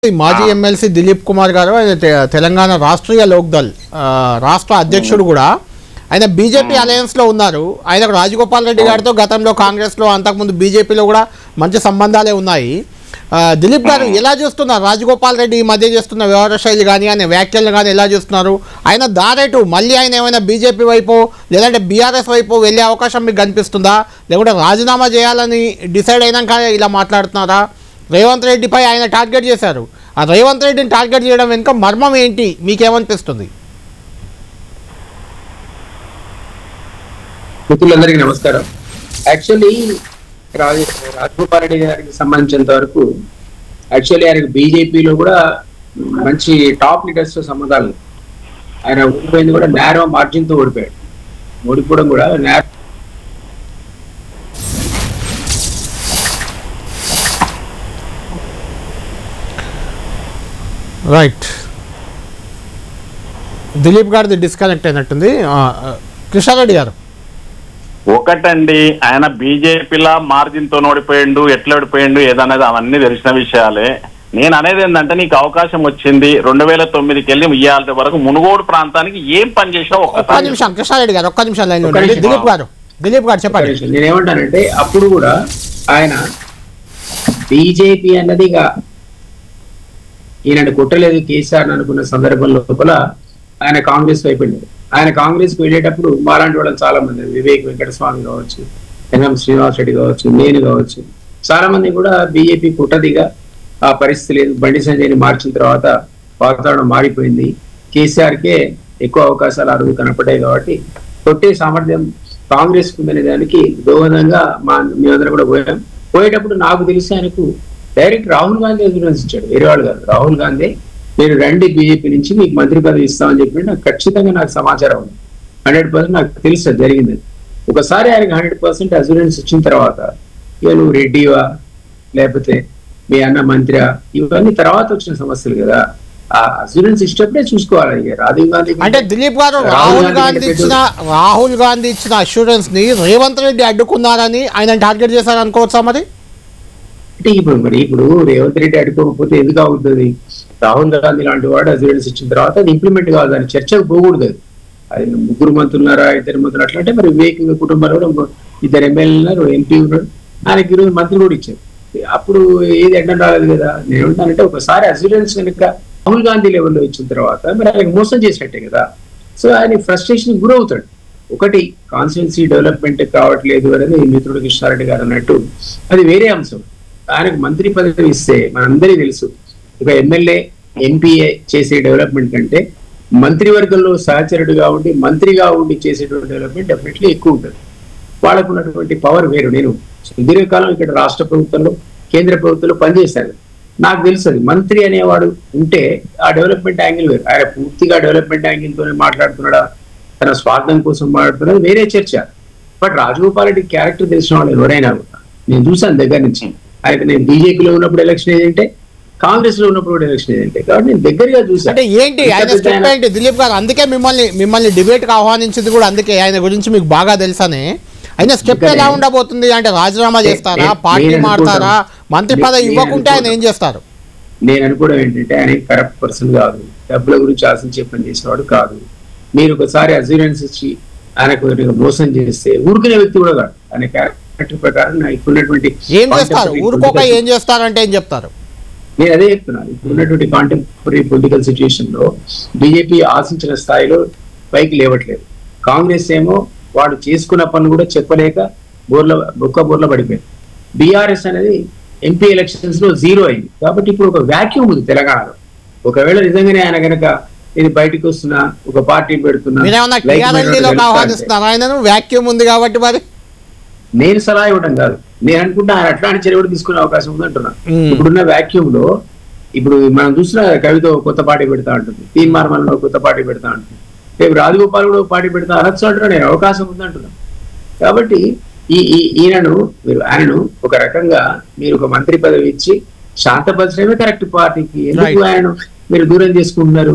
మాజీ ఎమ్మెల్సీ దిలీప్ కుమార్ గారు ఆయన తెలంగాణ రాష్ట్రీయ లోక్దల్ రాష్ట్ర అధ్యక్షుడు కూడా ఆయన బీజేపీ అలయన్స్లో ఉన్నారు. ఆయనకు రాజగోపాల్ రెడ్డి గారితో గతంలో కాంగ్రెస్లో అంతకుముందు బీజేపీలో కూడా మంచి సంబంధాలే ఉన్నాయి. దిలీప్ గారు ఎలా చూస్తున్నారు రాజగోపాల్ రెడ్డి ఈ మధ్య చేస్తున్న వ్యవహార శైలి కానీ ఆయన వ్యాఖ్యలు కానీ ఎలా చూస్తున్నారు? ఆయన దారేటు మళ్ళీ ఆయన ఏమైనా బీజేపీ వైపు లేదంటే బీఆర్ఎస్ వైపు వెళ్ళే అవకాశం మీకు కనిపిస్తుందా, లేకుంటే రాజీనామా చేయాలని డిసైడ్ అయినాక ఇలా మాట్లాడుతున్నారా? రేవంత్ రెడ్డిపై ఆయన టార్గెట్ చేశారు. ఆ రేవంత్ రెడ్డిని టార్గెట్ చేయడం వెనుక మర్మం ఏంటి, మీకేమనిపిస్తుంది? మిత్రులందరికీ నమస్కారం. యాక్చువల్లీ రాజగోపాల్ రెడ్డి గారికి సంబంధించినంత వరకు ఆయనకు బీజేపీలో కూడా మంచి టాప్ లీడర్స్ తో సంబంధాలు. ఆయన ఓడిపోయింది కూడా నేరో మార్జిన్ తో ఓడిపోయాడు. ఓడిపోవడం కూడా రైట్. దిలీప్ గారిది డిస్కనెక్ట్ అయినట్టుంది. కృష్ణారెడ్డి గారు, ఒకటండి, ఆయన బీజేపీలా మార్జిన్ తో ఓడిపోయిండు, ఎట్లా ఓడిపోయిండు ఏదనేది అవన్నీ తెలిసిన విషయాలే. నేను అనేది ఏంటంటే, నీకు అవకాశం వచ్చింది 2009కి వెళ్ళి ఇయ్యాల వరకు మునుగోడు ప్రాంతానికి ఏం పని చేసావు? ఒక్క నిమిషం కృష్ణారెడ్డి గారు, ఒక్క నిమిషం లైన్ లో. దిలీప్ గారు చెప్పండి. నేనేమంటానంటే, అప్పుడు కూడా ఆయన బీజేపీ అన్నది ఈయన కొట్టలేదు కేసీఆర్ అనుకున్న సందర్భం లోపల ఆయన కాంగ్రెస్ వైపు వెళ్ళాడు. ఆయన కాంగ్రెస్ కు వెళ్ళేటప్పుడు మాలాంటి వాళ్ళని చాలా మంది, వివేక్ వెంకటస్వామి కావచ్చు, ఎన్ఎం శ్రీనివాస్ రెడ్డి కావచ్చు, నేను కావచ్చు, చాలా మంది కూడా బీజేపీ కుట్టదిగా ఆ పరిస్థితి లేదు. బండి సంజయ్ని మార్చిన తర్వాత వాతావరణం మారిపోయింది. కేసీఆర్కే ఎక్కువ అవకాశాలు అరువు కనపడ్డాయి కాబట్టి కొట్టే సామర్థ్యం కాంగ్రెస్ ఉందనే దానికి దోహదంగా మేమందరం కూడా పోయేటప్పుడు నాకు తెలిసి ఆయనకు డైరెక్ట్ రాహుల్ గాంధీ అసూరెన్స్ ఇచ్చాడు, వేరే వాళ్ళు కాదు. రాహుల్ గాంధీ నేను రండి బీజేపీ నుంచి మీకు మంత్రి పదవి ఇస్తామని చెప్పి నాకు ఖచ్చితంగా నాకు సమాచారం ఉంది. 100% నాకు తెలుసు జరిగింది. ఒకసారి ఆయనకి 100% అసూరెన్స్ ఇచ్చిన తర్వాత ఇక నువ్వు రెడ్డివా లేకపోతే మీ అన్న మంత్రియా ఇవన్నీ తర్వాత వచ్చిన సమస్యలు కదా. ఆ అసూరెన్స్ ఇచ్చినప్పుడే చూసుకోవాలి. రాజీవ్ గాంధీ అంటే దిలీప్ గారు రాహుల్ గాంధీ ఇచ్చిన అష్యూరెన్స్ ని రేవంత్ రెడ్డి అడ్డుకున్నారని ఆయన టార్గెట్ చేశారు అనుకోవచ్చా? అంటే ఇప్పుడు రేవంత్ రెడ్డి అడ్డుకోకపోతే ఎందుకు అవుతుంది? రాహుల్ గాంధీ లాంటి వాడు అసూరెన్స్ ఇచ్చిన తర్వాత అది ఇంప్లిమెంట్ కావాలి, దాని చర్చకు పోకూడదు. అది ముగ్గురు మంత్రులున్నారా, 2 మంత్రులు అట్లా అంటే మరి వివేక్ కుటుంబాలు కూడా 2 ఎమ్మెల్యేలు ఉన్నారు, ఎంపీ ఉన్నాడు, ఆయనకి 20 మంత్రి కూడా ఇచ్చారు. అప్పుడు ఏది అడ్డం రాలేదు కదా. నేను ఏమంటానంటే, ఒకసారి అసూరెన్స్ కనుక రాహుల్ గాంధీ లెవెల్లో ఇచ్చిన తర్వాత మరి ఆయనకు మోసం చేసినట్టే కదా. సో ఆయన ఫ్రస్ట్రేషన్ గురవుతాడు. ఒకటి కాన్స్టిట్యున్సీ డెవలప్మెంట్ కావట్లేదు అనేది మిత్రుడు కృష్ణారెడ్డి గారు అన్నట్టు అది వేరే అంశం. ఆయనకు మంత్రి పదవి ఇస్తే మనందరికీ తెలుసు, ఒక ఎమ్మెల్యే ఎంపీఏ చేసే డెవలప్మెంట్ కంటే మంత్రివర్గంలో సహచరుడుగా ఉండి మంత్రిగా ఉండి చేసేటువంటి డెవలప్మెంట్ డెఫినెట్లీ ఎక్కువ ఉంటుంది. వాళ్ళకు ఉన్నటువంటి పవర్ వేరు. నేను సుదీర్ఘకాలం ఇక్కడ రాష్ట్ర ప్రభుత్వంలో కేంద్ర ప్రభుత్వంలో పనిచేశాను. నాకు తెలుసు అది మంత్రి అనేవాడు ఉంటే ఆ డెవలప్మెంట్ యాంగిల్ వేరు. ఆయన పూర్తిగా డెవలప్మెంట్ యాంగిల్ తోనే మాట్లాడుతున్నాడా, తన స్వార్థం కోసం మాట్లాడుతున్నాడు, వేరే చర్చ. బట్ రాజగోపాల్ రెడ్డి క్యారెక్టర్ తెలిసిన వాళ్ళు ఎవరైనా కూడా నేను చూసాను దగ్గర నుంచి. ఆయన నేను బీజేపీలో ఉన్నప్పుడు ఎలక్షన్ ఏదంటే, కాంగ్రెస్ లో ఉన్నప్పుడు కూడా ఎలక్షన్ ఏదంటే, కాబట్టి నేను దగ్గరగా చూసాను. అంటే ఏంటి ఆయన స్టెప్ ఏంటి దిలీప్ గారు? అందుకే మిమ్మల్ని డిబేట్ కి ఆహ్వానించింది కూడా అందుకే. ఆయన గురించి మీకు బాగా తెలుసనే. ఆయన స్టెప్ ఎలా ఉండబోతుంది అంటే, రాజీనామా చేస్తారా, పార్టీ మారుతారా, మంత్రి పదవి ఇవ్వకుంటే ఆయన ఏం చేస్తారు? నేను అనుకోవడం ఏంటంటే, ఆయన కరప్ట్ పర్సన్ కాదు, డబ్బుల గురించి ఆశించే పని చేసేవాడు కాదు. మీరు ఒకసారి అసూరెన్స్ ఇచ్చి ఆయనకు మోసం చేస్తే ఊరుకునే వ్యక్తి కూడా కాదు. ఆయన క్యారెక్టర్ ప్రకారం ఇప్పుడున్నటువంటి ఏం చేస్తారు, ఊరుకోక ఏం చేస్తారంటే ఏం చెప్తారు? నేను అదే చెప్తున్నాను. ఇప్పుడున్నటువంటి కాంటెంపరీ పొలిటికల్ సిచ్యుయేషన్ లో బీజేపీ ఆశించిన స్థాయిలో పైకి లేవట్లేదు. కాంగ్రెస్ ఏమో వాడు చేసుకున్న పనులు కూడా చెప్పలేక బొర్ల పడిపోయింది. బీఆర్ఎస్ అనేది ఎంపీ ఎలక్షన్స్ లో 0 అయింది. కాబట్టి ఇప్పుడు ఒక వ్యాక్యూమ్ ఉంది తెలంగాణలో. ఒకవేళ నిజంగానే ఆయన కనుక నేను బయటకు వస్తున్నా, ఒక పార్టీ పెడుతున్నా, వ్యాక్యూమ్ ఉంది కాబట్టి మరి నేను సలహా ఇవ్వడం కాదు. నేను అనుకుంటా ఆయన అట్లాంటి చర్య కూడా తీసుకునే అవకాశం ఉంది అంటున్నా. ఇప్పుడున్న వ్యాక్యూమ్ లో ఇప్పుడు మనం చూసిన కవిత కొత్త పార్టీ పెడతా ఉంటుంది, తీన్మార్మల్లో కొత్త పార్టీ పెడతా ఉంటుంది, రేపు రాజగోపాల్ కూడా పార్టీ పెడతా అనొచ్చు అంటున్నా. నేను అవకాశం ఉంది అంటున్నా. కాబట్టి ఆయనను ఒక రకంగా మీరు ఒక మంత్రి పదవి ఇచ్చి శాంతపరచడమే కరెక్ట్ పార్టీకి. ఎందుకు ఆయన మీరు దూరం చేసుకుంటున్నారు?